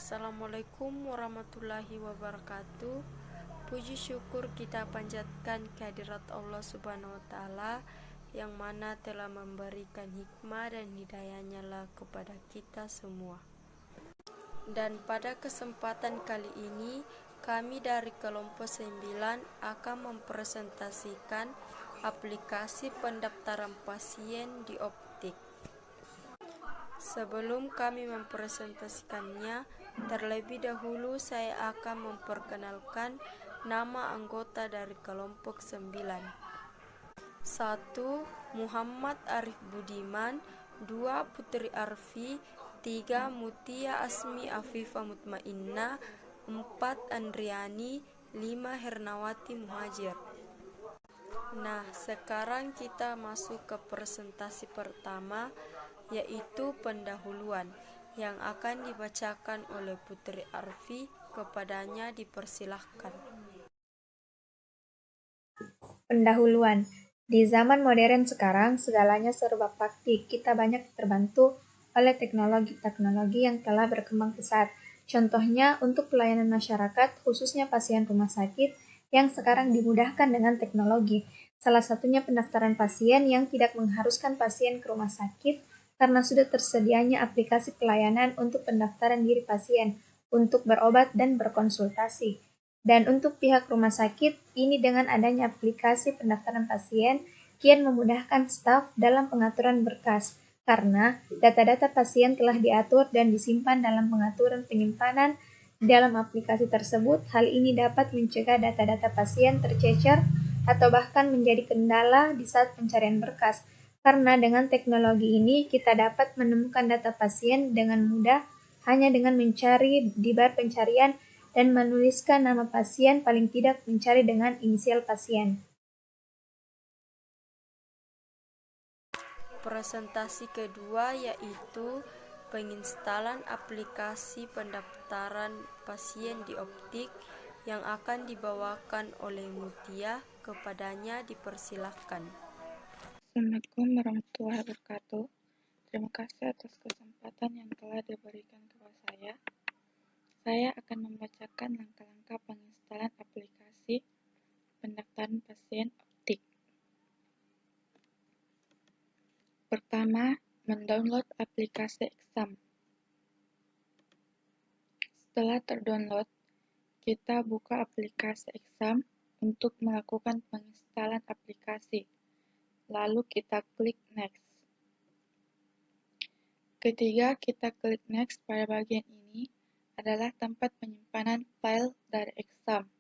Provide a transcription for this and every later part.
Assalamualaikum warahmatullahi wabarakatuh. Puji syukur kita panjatkan kehadirat Allah Subhanahu wa Ta'ala yang mana telah memberikan hikmah dan hidayahnya lah kepada kita semua. Dan pada kesempatan kali ini kami dari kelompok 9 akan mempresentasikan aplikasi pendaftaran pasien di optik. Sebelum kami mempresentasikannya, terlebih dahulu saya akan memperkenalkan nama anggota dari kelompok 9. 1. Muhammad Arif Budiman. 2. Putri Arfi. 3. Mutia Asmi Afifah Mutmainnah. 4. Andriani. 5. Hernawati Muhajir. Nah, sekarang kita masuk ke presentasi pertama, yaitu pendahuluan yang akan dibacakan oleh Putri Arfi. Kepadanya dipersilahkan. Pendahuluan. Di zaman modern sekarang, segalanya serba praktik. Kita banyak terbantu oleh teknologi-teknologi yang telah berkembang pesat. Contohnya, untuk pelayanan masyarakat, khususnya pasien rumah sakit, yang sekarang dimudahkan dengan teknologi. Salah satunya pendaftaran pasien yang tidak mengharuskan pasien ke rumah sakit, karena sudah tersedianya aplikasi pelayanan untuk pendaftaran diri pasien, untuk berobat dan berkonsultasi. Dan untuk pihak rumah sakit, ini dengan adanya aplikasi pendaftaran pasien, kian memudahkan staf dalam pengaturan berkas, karena data-data pasien telah diatur dan disimpan dalam pengaturan penyimpanan dalam aplikasi tersebut. Hal ini dapat mencegah data-data pasien tercecer atau bahkan menjadi kendala di saat pencarian berkas, karena dengan teknologi ini kita dapat menemukan data pasien dengan mudah hanya dengan mencari di bar pencarian dan menuliskan nama pasien, paling tidak mencari dengan inisial pasien. Presentasi kedua yaitu penginstalan aplikasi pendaftaran pasien di optik yang akan dibawakan oleh Mutia. Kepadanya dipersilahkan. Assalamualaikum warahmatullahi wabarakatuh. Terima kasih atas kesempatan yang telah diberikan kepada saya. Saya akan membacakan langkah-langkah penginstalan aplikasi pendaftaran pasien optik. Pertama, mendownload aplikasi exam. Setelah terdownload, kita buka aplikasi exam untuk melakukan penginstalan aplikasi. Lalu kita klik next. Ketiga, kita klik next. Pada bagian ini adalah tempat penyimpanan file dari exam.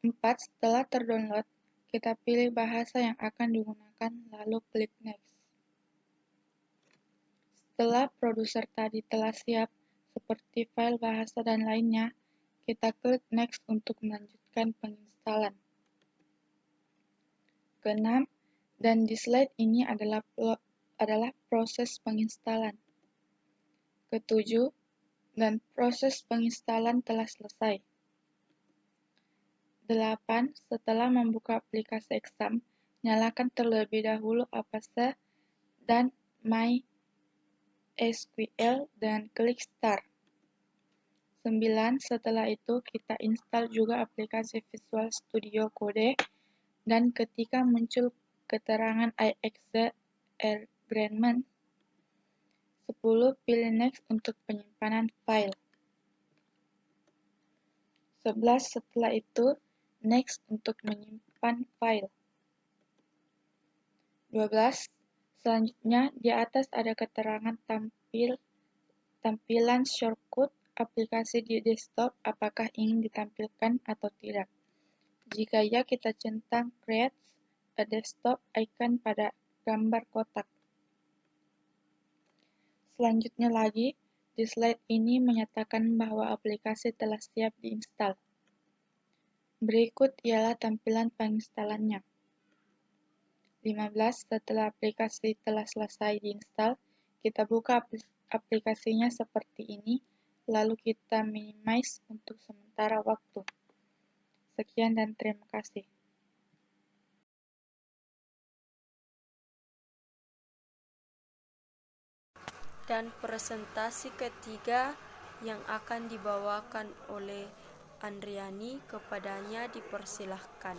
4. Setelah terdownload, kita pilih bahasa yang akan digunakan, lalu klik next. Setelah produser tadi telah siap, seperti file bahasa dan lainnya, kita klik next untuk melanjutkan penginstalan. Keenam, dan di slide ini adalah proses penginstalan. Ketujuh, dan proses penginstalan telah selesai. 8. Setelah membuka aplikasi exam, nyalakan terlebih dahulu Avast dan MySQL dan klik Start. 9. Setelah itu, kita install juga aplikasi Visual Studio Code dan ketika muncul keterangan I accept agreement, 10. Pilih Next untuk penyimpanan file. 11. Setelah itu, Next untuk menyimpan file. 12. Selanjutnya, di atas ada keterangan tampilan shortcut aplikasi di desktop, apakah ingin ditampilkan atau tidak. Jika ya, kita centang Create a Desktop icon pada gambar kotak. Selanjutnya lagi, di slide ini menyatakan bahwa aplikasi telah siap diinstal. Berikut ialah tampilan penginstalannya. 15. Setelah aplikasi telah selesai diinstal, kita buka aplikasinya seperti ini, lalu kita minimize untuk sementara waktu. Sekian dan terima kasih. Dan presentasi ketiga yang akan dibawakan oleh Andriani, kepadanya dipersilahkan.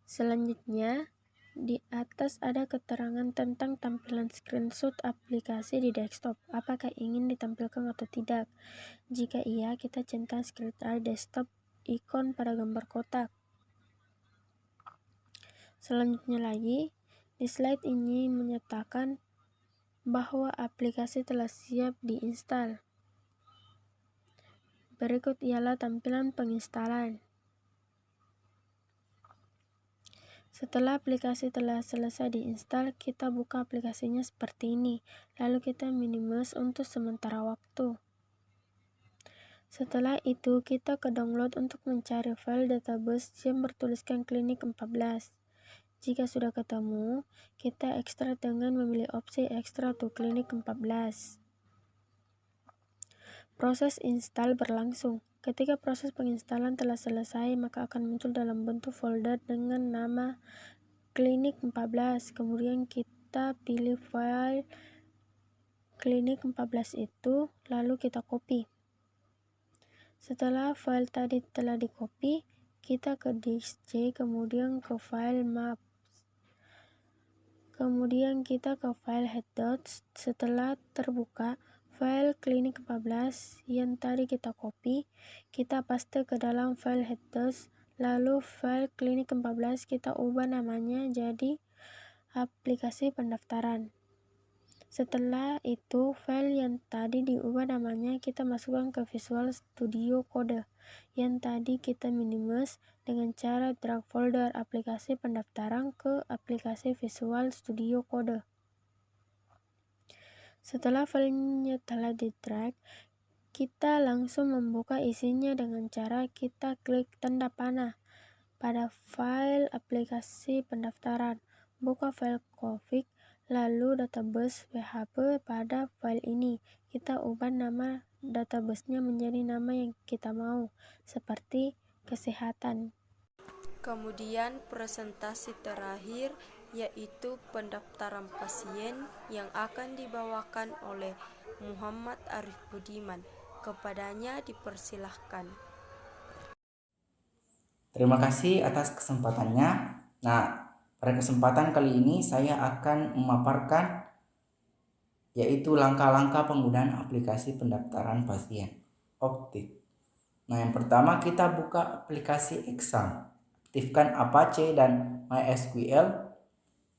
Selanjutnya, di atas ada keterangan tentang tampilan screenshot aplikasi di desktop. Apakah ingin ditampilkan atau tidak? Jika iya, kita centang ScriptR desktop ikon pada gambar kotak. Selanjutnya lagi, di slide ini menyatakan bahwa aplikasi telah siap diinstal. Berikut ialah tampilan penginstalan. Setelah aplikasi telah selesai diinstal, kita buka aplikasinya seperti ini. Lalu kita minimize untuk sementara waktu. Setelah itu, kita ke download untuk mencari file database yang bertuliskan Klinik 14. Jika sudah ketemu, kita ekstrak dengan memilih opsi Extract to Klinik 14. Proses install berlangsung. Ketika proses penginstalan telah selesai, maka akan muncul dalam bentuk folder dengan nama Klinik 14. Kemudian kita pilih file Klinik 14 itu, lalu kita copy. Setelah file tadi telah di-copy, kita ke disk C, kemudian ke file map. Kemudian kita ke file head.docs. Setelah terbuka file Klinik 14 yang tadi kita copy, kita paste ke dalam file head.docs. Lalu file Klinik 14 kita ubah namanya jadi aplikasi pendaftaran. Setelah itu file yang tadi diubah namanya kita masukkan ke Visual Studio Code yang tadi kita minimize dengan cara drag folder aplikasi pendaftaran ke aplikasi Visual Studio Code. Setelah filenya telah di-drag, kita langsung membuka isinya dengan cara kita klik tanda panah pada file aplikasi pendaftaran, buka file config, lalu database PHP pada file ini. Kita ubah nama database-nya menjadi nama yang kita mau, seperti kesehatan. Kemudian presentasi terakhir yaitu pendaftaran pasien yang akan dibawakan oleh Muhammad Arif Budiman. Kepadanya dipersilahkan. Terima kasih atas kesempatannya. Nah, pada kesempatan kali ini saya akan memaparkan yaitu langkah-langkah penggunaan aplikasi pendaftaran pasien Optik. Nah, yang pertama kita buka aplikasi Exam. Aktifkan Apache dan MySQL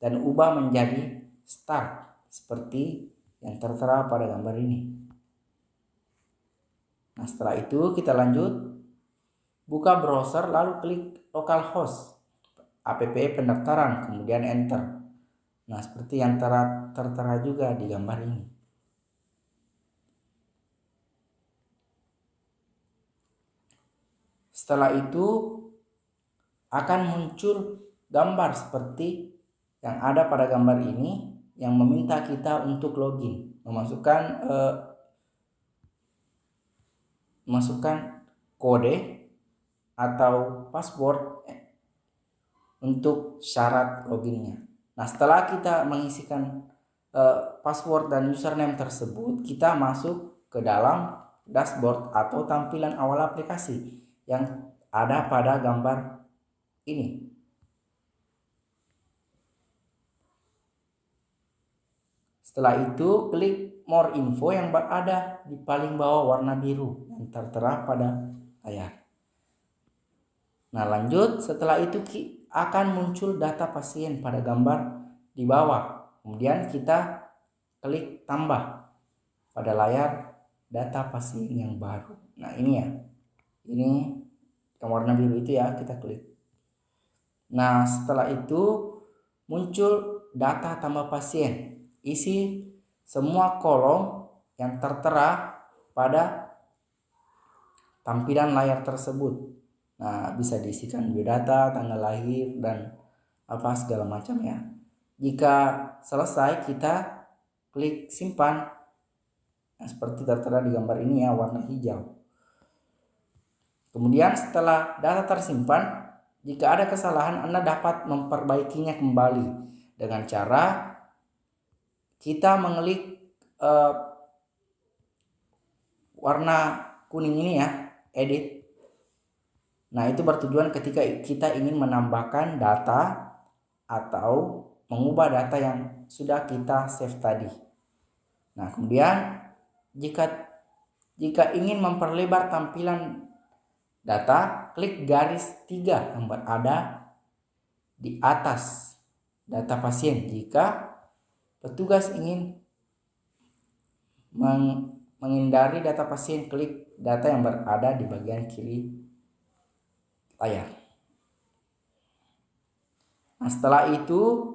dan ubah menjadi Start seperti yang tertera pada gambar ini. Nah, setelah itu kita lanjut buka browser lalu klik localhost app pendaftaran kemudian enter. Nah, seperti yang tertera juga di gambar ini. Setelah itu akan muncul gambar seperti yang ada pada gambar ini yang meminta kita untuk login, memasukkan kode atau password untuk syarat loginnya. Nah, setelah kita mengisikan password dan username tersebut, kita masuk ke dalam dashboard atau tampilan awal aplikasi yang ada pada gambar ini. Setelah itu klik more info yang berada di paling bawah warna biru yang tertera pada layar. Nah, lanjut setelah itu akan muncul data pasien pada gambar di bawah. Kemudian kita klik tambah pada layar data pasien yang baru. Nah, ini ya. Ini yang warna biru itu ya, kita klik. Nah, setelah itu muncul data tambah pasien. Isi semua kolom yang tertera pada tampilan layar tersebut. Nah, bisa diisikan biodata, tanggal lahir, dan apa segala macam ya. Jika selesai, kita klik simpan. Nah, seperti tertera di gambar ini ya, warna hijau. Kemudian setelah data tersimpan, jika ada kesalahan, Anda dapat memperbaikinya kembali dengan cara kita mengklik warna kuning ini ya, edit. Nah, itu bertujuan ketika kita ingin menambahkan data atau mengubah data yang sudah kita save tadi. Nah, kemudian jika ingin memperlebar tampilan data, klik garis 3 yang berada di atas data pasien. Jika petugas ingin menghindari data pasien, klik data yang berada di bagian kiri layar. Nah, setelah itu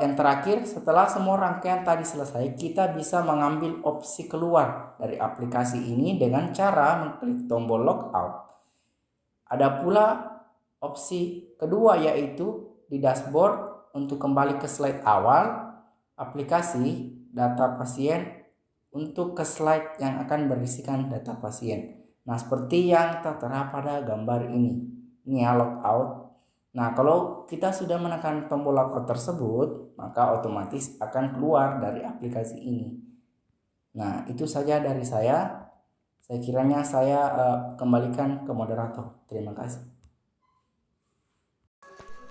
yang terakhir, setelah semua rangkaian tadi selesai, kita bisa mengambil opsi keluar dari aplikasi ini dengan cara mengklik tombol logout. Ada pula opsi kedua, yaitu di dashboard untuk kembali ke slide awal aplikasi data pasien untuk ke slide yang akan berisikan data pasien. Nah, seperti yang tertera pada gambar ini. Ini ya, logout. Nah, kalau kita sudah menekan tombol logout tersebut, maka otomatis akan keluar dari aplikasi ini. Nah, itu saja dari saya. Saya kiranya saya kembalikan ke moderator. Terima kasih.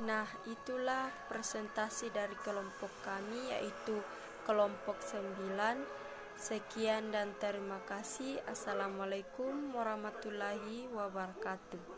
Nah, itulah presentasi dari kelompok kami, yaitu kelompok 9. Sekian dan terima kasih. Assalamualaikum warahmatullahi wabarakatuh.